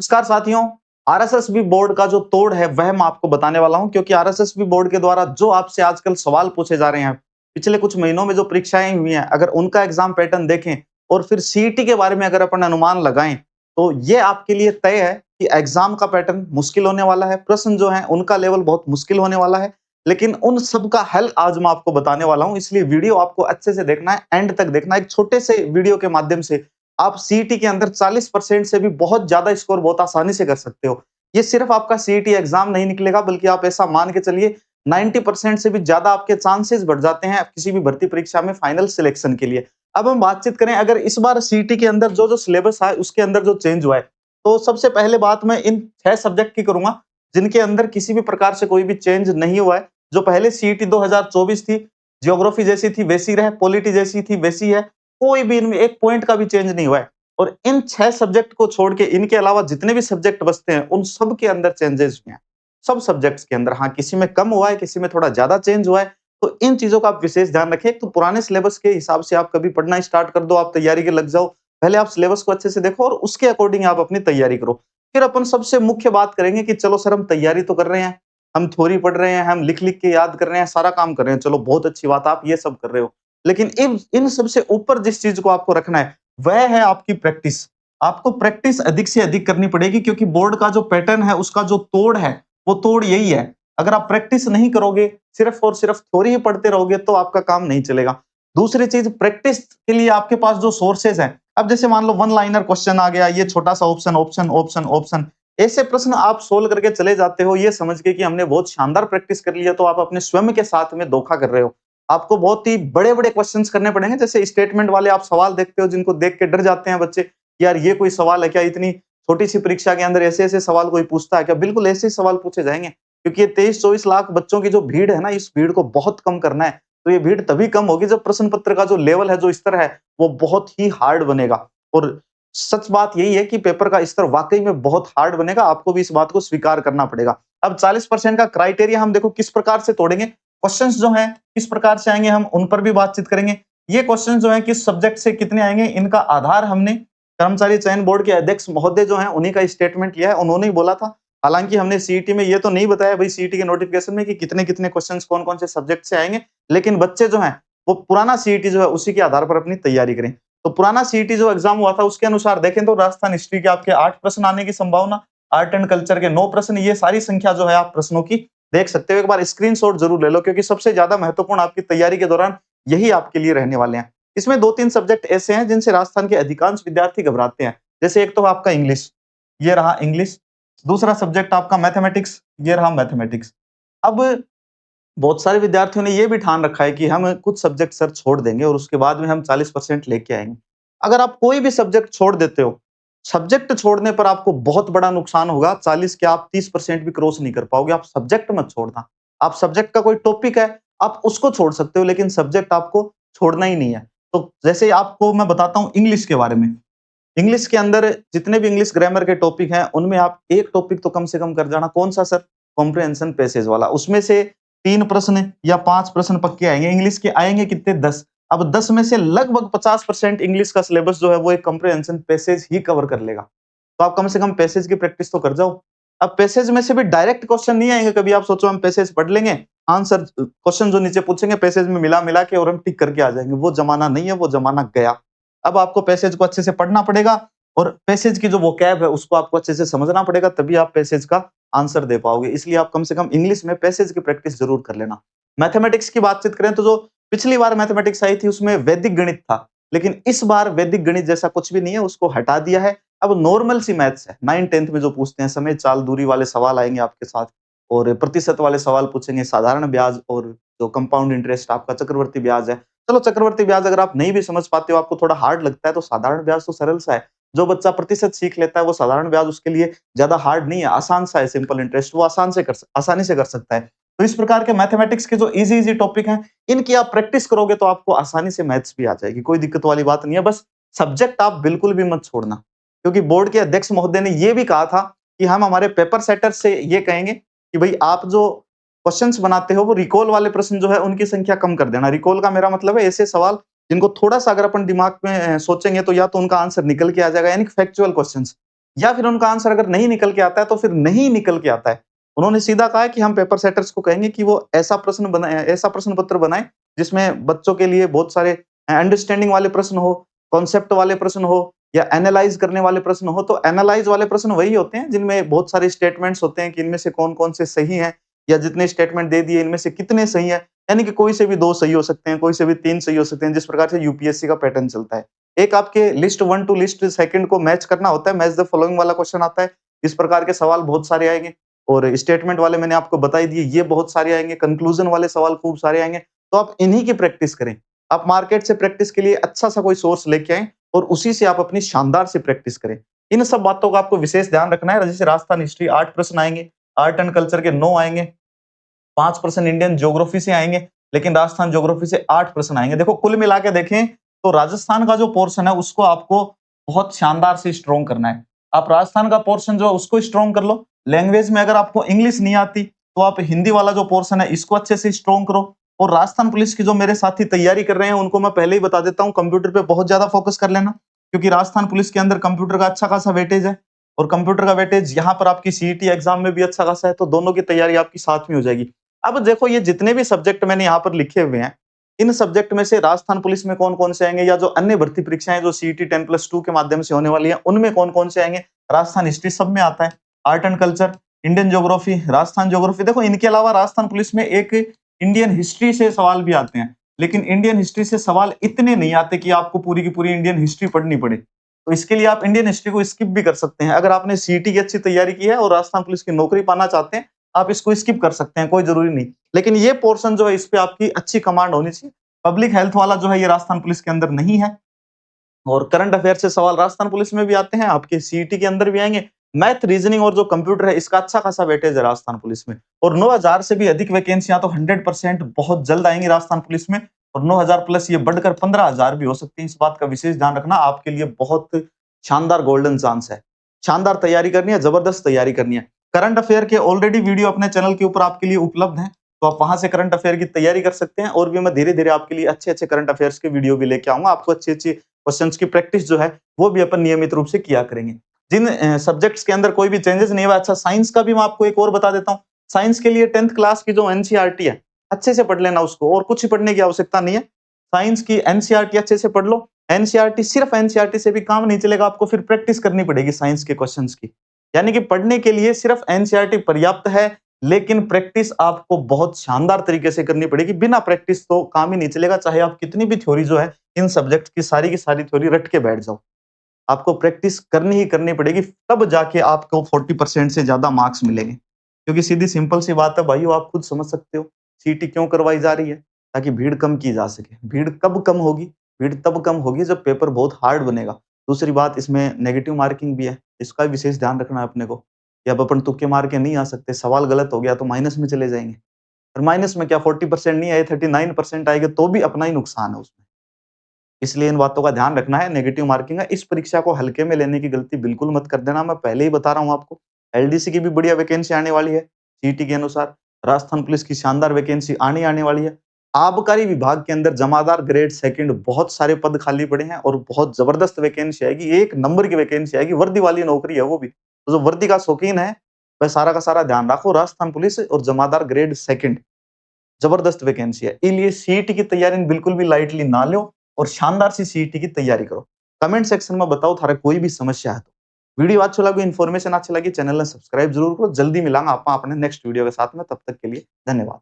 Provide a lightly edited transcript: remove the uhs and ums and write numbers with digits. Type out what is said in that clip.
नमस्कार साथियों, RSSB board का जो तोड़ है वह मैं आपको बताने वाला हूं, क्योंकि आरएसएसबी बोर्ड के द्वारा जो आपसे आजकल सवाल पूछे जा रहे हैं, पिछले कुछ महीनों में जो परीक्षाएं हुई हैं, अगर उनका एग्जाम पैटर्न देखें और फिर सीईटी के बारे में अगर अपन अनुमान लगाएं, तो ये आपके लिए तय है कि एग्जाम का पैटर्न मुश्किल होने वाला है। प्रश्न जो है उनका लेवल बहुत मुश्किल होने वाला है, लेकिन उन सब का हल आज मैं आपको बताने वाला हूं। इसलिए वीडियो आपको अच्छे से देखना है, एंड तक देखना है। एक छोटे से वीडियो के माध्यम से आप सीईटी के अंदर 40% से भी बहुत ज्यादा स्कोर बहुत आसानी से कर सकते हो। ये सिर्फ आपका सीईटी एग्जाम नहीं निकलेगा, बल्कि आप ऐसा मान के चलिए 90% से भी ज्यादा आपके चांसेस बढ़ जाते हैं किसी भी भर्ती परीक्षा में फाइनल सिलेक्शन के लिए। अब हम बातचीत करें, अगर इस बार सीईटी के अंदर जो जो सिलेबस है उसके अंदर जो चेंज हुआ है, तो सबसे पहले बात मैं इन 6 सब्जेक्ट की करूंगा जिनके अंदर किसी भी प्रकार से कोई भी चेंज नहीं हुआ है। जो पहले सीईटी 2024 थी, ज्योग्राफी जैसी थी वैसी रहे, पॉलिटी जैसी थी वैसी है, कोई भी इनमें एक पॉइंट का भी चेंज नहीं हुआ है। और इन 6 सब्जेक्ट को छोड़ के इनके अलावा जितने भी सब्जेक्ट बचते हैं उन सब के अंदर चेंजेस हुए हैं। सब सब्जेक्ट्स के अंदर, हाँ, किसी में कम हुआ है, किसी में थोड़ा ज्यादा चेंज हुआ है। तो इन चीजों का आप विशेष ध्यान रखें। तो पुराने सिलेबस के हिसाब से आप कभी पढ़ना स्टार्ट कर दो, आप तैयारी के लग जाओ। पहले आप सिलेबस को अच्छे से देखो और उसके अकॉर्डिंग आप अपनी तैयारी करो। फिर अपन सबसे मुख्य बात करेंगे कि चलो सर, हम तैयारी तो कर रहे हैं, हम थ्योरी पढ़ रहे हैं, हम लिख लिख के याद कर रहे हैं, सारा काम कर रहे हैं, चलो बहुत अच्छी बात, आप ये सब कर रहे हो। लेकिन इन इन सबसे ऊपर जिस चीज को आपको रखना है वह है आपकी प्रैक्टिस। आपको प्रैक्टिस अधिक से अधिक करनी पड़ेगी, क्योंकि बोर्ड का जो पैटर्न है उसका जो तोड़ है वो तोड़ यही है। अगर आप प्रैक्टिस नहीं करोगे, सिर्फ और सिर्फ थ्योरी ही पढ़ते रहोगे, तो आपका काम नहीं चलेगा। दूसरी चीज, प्रैक्टिस के लिए आपके पास जो सोर्सेज हैं, अब जैसे मान लो वन लाइनर क्वेश्चन आ गया, ये छोटा सा ऑप्शन ऑप्शन ऑप्शन ऑप्शन, ऐसे प्रश्न आप सोल्व करके चले जाते हो ये समझ के कि हमने बहुत शानदार प्रैक्टिस कर लिया, तो आप अपने स्वयं के साथ में धोखा कर रहे हो। आपको बहुत ही बड़े बड़े क्वेश्चंस करने पड़ेंगे। जैसे स्टेटमेंट वाले आप सवाल देखते हो जिनको देख के डर जाते हैं बच्चे, यार ये कोई सवाल है क्या, इतनी छोटी सी परीक्षा के अंदर ऐसे ऐसे सवाल कोई पूछता है क्या? बिल्कुल ऐसे ही सवाल पूछे जाएंगे, क्योंकि ये 23-24 लाख बच्चों की जो भीड़ है ना, इस भीड़ को बहुत कम करना है। तो ये भीड़ तभी कम होगी जब प्रश्न पत्र का जो लेवल है, जो स्तर है, वो बहुत ही हार्ड बनेगा। और सच बात यही है कि पेपर का स्तर वाकई में बहुत हार्ड बनेगा, आपको भी इस बात को स्वीकार करना पड़ेगा। अब 40% का क्राइटेरिया हम देखो किस प्रकार से तोड़ेंगे, क्वेश्चंस जो हैं किस प्रकार से आएंगे, हम उन पर भी बातचीत करेंगे। ये क्वेश्चन जो है किस सब्जेक्ट से कितने आएंगे, इनका आधार हमने कर्मचारी चयन बोर्ड के अध्यक्ष महोदय जो हैं उन्हीं का स्टेटमेंट लिया है, उन्होंने ही बोला था। हालांकि हमने सीईटी में ये तो नहीं बताया भाई, सीईटी के नोटिफिकेशन में, कि कितने कितने क्वेश्चंस कौन कौन से सब्जेक्ट से आएंगे, लेकिन बच्चे जो हैं वो पुराना सीईटी जो है उसी के आधार पर अपनी तैयारी करें। तो पुराना सीईटी जो एग्जाम हुआ था उसके अनुसार देखें तो राजस्थान हिस्ट्री के आपके 8 प्रश्न आने की संभावना, आर्ट एंड कल्चर के 9 प्रश्न, ये सारी संख्या जो है आप प्रश्नों की देख सकते हो। एक बार स्क्रीनशॉट जरूर ले लो, क्योंकि सबसे ज्यादा महत्वपूर्ण आपकी तैयारी के दौरान यही आपके लिए रहने वाले हैं। इसमें 2-3 सब्जेक्ट ऐसे हैं जिनसे राजस्थान के अधिकांश विद्यार्थी घबराते हैं। जैसे एक तो आपका इंग्लिश, ये रहा इंग्लिश। दूसरा सब्जेक्ट आपका मैथमेटिक्स, ये रहा मैथमेटिक्स। अब बहुत सारे विद्यार्थियों ने ये भी ठान रखा है कि हम कुछ सब्जेक्ट सर छोड़ देंगे और उसके बाद में हम 40% लेके आएंगे। अगर आप कोई भी सब्जेक्ट छोड़ देते हो, सब्जेक्ट छोड़ने पर आपको बहुत बड़ा नुकसान होगा। 40 क्या, आप 30% भी क्रॉस नहीं कर पाओगे। आप सब्जेक्ट मत छोड़ना। आप सब्जेक्ट का कोई टॉपिक है, आप उसको छोड़ सकते हो, लेकिन सब्जेक्ट आपको छोड़ना ही नहीं है। तो जैसे आपको मैं बताता हूँ इंग्लिश के बारे में। इंग्लिश के अंदर जितने भी इंग्लिश ग्रामर के टॉपिक हैं, उनमें आप एक टॉपिक तो कम से कम कर जाना। कौन सा सर? कॉम्प्रिहेंशन पैसेज वाला। उसमें से 3 प्रश्न या 5 प्रश्न पक्के आएंगे। इंग्लिश के आएंगे कितने? 10। अब 10 में से लगभग 50% इंग्लिश का सिलेबस जो है वो एक कॉम्प्रिहेंशन पैसेज ही कवर कर लेगा। तो आप कम से कम पैसेज की प्रैक्टिस तो कर जाओ। अब पैसेज में से भी डायरेक्ट क्वेश्चन नहीं आएंगे। कभी आप सोचो हम पैसेज पढ़ लेंगे, आंसर क्वेश्चन जो नीचे पूछेंगे पैसेज में मिला मिला के और हम टिक करके आ जाएंगे। वो जमाना नहीं है, वो जमाना गया। अब आपको पैसेज को अच्छे से पढ़ना पड़ेगा और पैसेज की जो वोकैब है उसको आपको अच्छे से समझना पड़ेगा, तभी आप पैसेज का आंसर दे पाओगे। इसलिए आप कम से कम इंग्लिश में पैसेज की प्रैक्टिस जरूर कर लेना। मैथमेटिक्स की बातचीत करें तो जो पिछली बार मैथमेटिक्स आई थी उसमें वैदिक गणित था, लेकिन इस बार वैदिक गणित जैसा कुछ भी नहीं है, उसको हटा दिया है। अब नॉर्मल सी मैथ्स है, 9th-10th में जो पूछते हैं, समय चाल दूरी वाले सवाल आएंगे आपके साथ और प्रतिशत वाले सवाल पूछेंगे, साधारण ब्याज और जो कंपाउंड इंटरेस्ट आपका चक्रवर्ती ब्याज है। चलो चक्रवर्ती ब्याज अगर आप नहीं भी समझ पाते हो, आपको थोड़ा हार्ड लगता है, तो साधारण ब्याज तो सरल सा है। जो बच्चा प्रतिशत सीख लेता है वो साधारण ब्याज उसके लिए ज्यादा हार्ड नहीं है, आसान सा है। सिंपल इंटरेस्ट वो आसानी से कर सकता है। तो इस प्रकार के मैथमेटिक्स के जो इजी इजी टॉपिक हैं, इनकी आप प्रैक्टिस करोगे तो आपको आसानी से मैथ्स भी आ जाएगी। कोई दिक्कत वाली बात नहीं है। बस सब्जेक्ट आप बिल्कुल भी मत छोड़ना, क्योंकि बोर्ड के अध्यक्ष महोदय ने ये भी कहा था कि हम हमारे पेपर सेटर से ये कहेंगे कि भाई आप जो क्वेश्चंस बनाते हो वो रिकॉल वाले प्रश्न जो है उनकी संख्या कम कर देना। रिकॉल का मेरा मतलब है ऐसे सवाल जिनको थोड़ा सा अगर अपन दिमाग में सोचेंगे तो या तो उनका आंसर निकल के आ जाएगा, यानी फैक्चुअल क्वेश्चंस। या फिर उनका आंसर अगर नहीं निकल के आता है तो फिर नहीं निकल के आता है। उन्होंने सीधा कहा है कि हम पेपर सेटर्स को कहेंगे कि वो ऐसा प्रश्न पत्र बनाएँ जिसमें बच्चों के लिए बहुत सारे अंडरस्टैंडिंग वाले प्रश्न हो, कॉन्सेप्ट वाले प्रश्न हो या एनालाइज़ करने वाले प्रश्न हो। तो एनालाइज़ वाले प्रश्न वही होते हैं जिनमें बहुत सारे स्टेटमेंट्स होते हैं कि इनमें से कौन-कौन से सही हैं या जितने स्टेटमेंट दे दिए इनमें से कितने सही हैं। यानी कि कोई से भी 2 सही हो सकते हैं, कोई से भी 3 सही हो सकते हैं, जिस प्रकार से यूपीएससी का पैटर्न चलता है। एक आपके लिस्ट 1 टू लिस्ट 2 को मैच करना होता है, मैच द फॉलोइंग वाला क्वेश्चन आता है। इस प्रकार के सवाल बहुत सारे आएँगे और स्टेटमेंट वाले मैंने आपको बता ही दिए, ये बहुत सारे आएँगे, कंक्लूजन वाले सवाल खूब सारे आएँगे। तो आप इन्हीं की प्रैक्टिस करें। आप मार्केट से प्रैक्टिस के लिए अच्छा-सा कोई सोर्स लेके आएँ और उसी से आप अपनी शानदार से प्रैक्टिस करें। इन सब बातों का आपको विशेष ध्यान रखना है। जैसे राजस्थान हिस्ट्री 8 प्रश्न आएँगे, आर्ट एंड कल्चर के 9 आएँगे, 5 प्रश्न इंडियन ज्योग्राफी से आएँगे, लेकिन राजस्थान ज्योग्राफी से 8 प्रश्न आएँगे। देखो कुल मिला के देखें तो राजस्थान का जो पोर्शन है उसको आपको बहुत शानदार से स्ट्रॉन्ग करना है। आप राजस्थान का पोर्शन जो है उसको स्ट्रॉन्ग कर लो। लैंग्वेज में अगर आपको इंग्लिश नहीं आती तो आप हिंदी वाला जो पोर्शन है इसको अच्छे से स्ट्रॉन्ग करो। और राजस्थान पुलिस की जो मेरे साथी तैयारी कर रहे हैं उनको मैं पहले ही बता देता हूँ, कंप्यूटर पे बहुत ज्यादा फोकस कर लेना, क्योंकि राजस्थान पुलिस के अंदर कंप्यूटर का अच्छा खासा वेटेज है और कंप्यूटर का वेटेज यहाँ पर आपकी सीईटी एग्जाम में भी अच्छा खासा है, तो दोनों की तैयारी आपकी साथ में हो जाएगी। अब देखो ये जितने भी सब्जेक्ट मैंने यहाँ पर लिखे हुए हैं, इन सब्जेक्ट में से राजस्थान पुलिस में कौन-कौन से आएँगे या जो अन्य भर्ती परीक्षाएँ जो सीईटी 10+2 के माध्यम से होने वाली हैं, उनमें कौन-कौन से आएँगे? राजस्थान हिस्ट्री सब में आता है, art and culture, Indian geography, Rajasthan geography. देखो इनके अलावा राजस्थान पुलिस में एक इंडियन हिस्ट्री से सवाल भी आते हैं, लेकिन इंडियन हिस्ट्री से सवाल इतने नहीं आते कि आपको पूरी की पूरी इंडियन हिस्ट्री पढ़नी पड़े। तो इसके लिए आप इंडियन हिस्ट्री को स्किप भी कर सकते हैं। अगर आपने सीईटी की अच्छी तैयारी की है और राजस्थान पुलिस की नौकरी पाना चाहते हैं, आप इसको स्किप कर सकते हैं, कोई ज़रूरी नहीं। लेकिन ये पोर्शन जो है इस पे आपकी अच्छी कमांड होनी चाहिए। पब्लिक हेल्थ वाला जो है ये राजस्थान पुलिस के अंदर नहीं है और करंट अफेयर से सवाल राजस्थान पुलिस में भी आते हैं, आपके सीईटी के अंदर भी आएँगे। मैथ, रीजनिंग और जो कंप्यूटर है इसका अच्छा खासा वेटेज है राजस्थान पुलिस में और 9000 से भी अधिक वैकेंसियाँ तो 100% बहुत जल्द आएँगी राजस्थान पुलिस में और 9000 प्लस ये बढ़कर 15000 भी हो सकती है। इस बात का विशेष ध्यान रखना, आपके लिए बहुत शानदार गोल्डन चांस है। शानदार तैयारी करनी है, जबरदस्त तैयारी करनी है। करंट अफेयर के ऑलरेडी वीडियो अपने चैनल के ऊपर आपके लिए उपलब्ध हैं, तो आप वहां से करंट अफेयर की तैयारी कर सकते हैं और भी मैं धीरे-धीरे आपके लिए अच्छे-अच्छे करंट अफेयर्स के वीडियो भी लेके आऊँगा। आपको अच्छी-अच्छी क्वेश्चंस की प्रैक्टिस जो है, वो भी अपन नियमित रूप से किया करेंगे। जिन सब्जेक्ट्स के अंदर कोई भी चेंजेस नहीं हुआ, अच्छा साइंस का भी मैं आपको एक और बता देता हूँ। साइंस के लिए 10th क्लास की जो एनसीईआरटी है, अच्छे से पढ़ लेना उसको और कुछ पढ़ने की आवश्यकता नहीं है। साइंस की एनसीईआरटी अच्छे से पढ़ लो। एनसीईआरटी सिर्फ एनसीईआरटी से भी काम नहीं चलेगा, आपको फिर प्रैक्टिस करनी पड़ेगी साइंस के क्वेश्चंस की। यानी कि पढ़ने के लिए सिर्फ एनसीईआरटी पर्याप्त है, लेकिन प्रैक्टिस आपको बहुत शानदार तरीके से करनी पड़ेगी। बिना प्रैक्टिस तो काम ही नहीं चलेगा, चाहे आप कितनी भी थ्योरी जो है, इन सब्जेक्ट की सारी थ्योरी रट के बैठ जाओ। आपको प्रैक्टिस करनी ही करनी पड़ेगी, तब जाके आपको 40% से ज़्यादा मार्क्स मिलेंगे। क्योंकि सीधी सिंपल सी बात है भाइयों, आप खुद समझ सकते हो, सीटी क्यों करवाई जा रही है? ताकि भीड़ कम की जा सके। भीड़ कब कम होगी? भीड़ तब कम होगी जब पेपर बहुत हार्ड बनेगा। दूसरी बात, इसमें नेगेटिव मार्किंग भी है, इसका भी विशेष ध्यान रखना है अपने को कि अब अपन तुक्के मार के नहीं आ सकते, सवाल गलत हो गया तो माइनस में चले जाएँगे और माइनस में क्या 40% नहीं आए, 39% आएगा तो भी अपना ही नुकसान है उसमें। इसलिए इन बातों का ध्यान रखना है, नेगेटिव मार्किंग है। इस परीक्षा को हल्के में लेने की गलती बिल्कुल मत कर देना, मैं पहले ही बता रहा हूँ आपको। एलडीसी की भी बढ़िया वैकेंसी आने वाली है, सीईटी के अनुसार। राजस्थान पुलिस की शानदार वैकेंसी आने वाली है। आबकारी विभाग के अंदर जमादार ग्रेड सेकंड बहुत सारे पद खाली पड़े हैं और बहुत जबरदस्त वैकेंसी आएगी, एक नंबर की वैकेंसी आएगी, वर्दी वाली नौकरी है वो भी। तो जो वर्दी का शौकीन है, वह सारा का सारा ध्यान रखो, राजस्थान पुलिस और जमादार ग्रेड सेकंड जबरदस्त वैकेंसी है। इसलिए सीईटी की तैयारी बिल्कुल भी लाइटली ना लो और शानदार सी सीईटी की तैयारी करो। कमेंट सेक्शन में बताओ थारा कोई भी समस्या है तो। वीडियो अच्छो लगी, इन्फॉर्मेशन अच्छी लगी, चैनल ने सब्सक्राइब जरूर करो। जल्दी मिलांगा आपा अपने नेक्स्ट वीडियो के साथ में, तब तक के लिए धन्यवाद।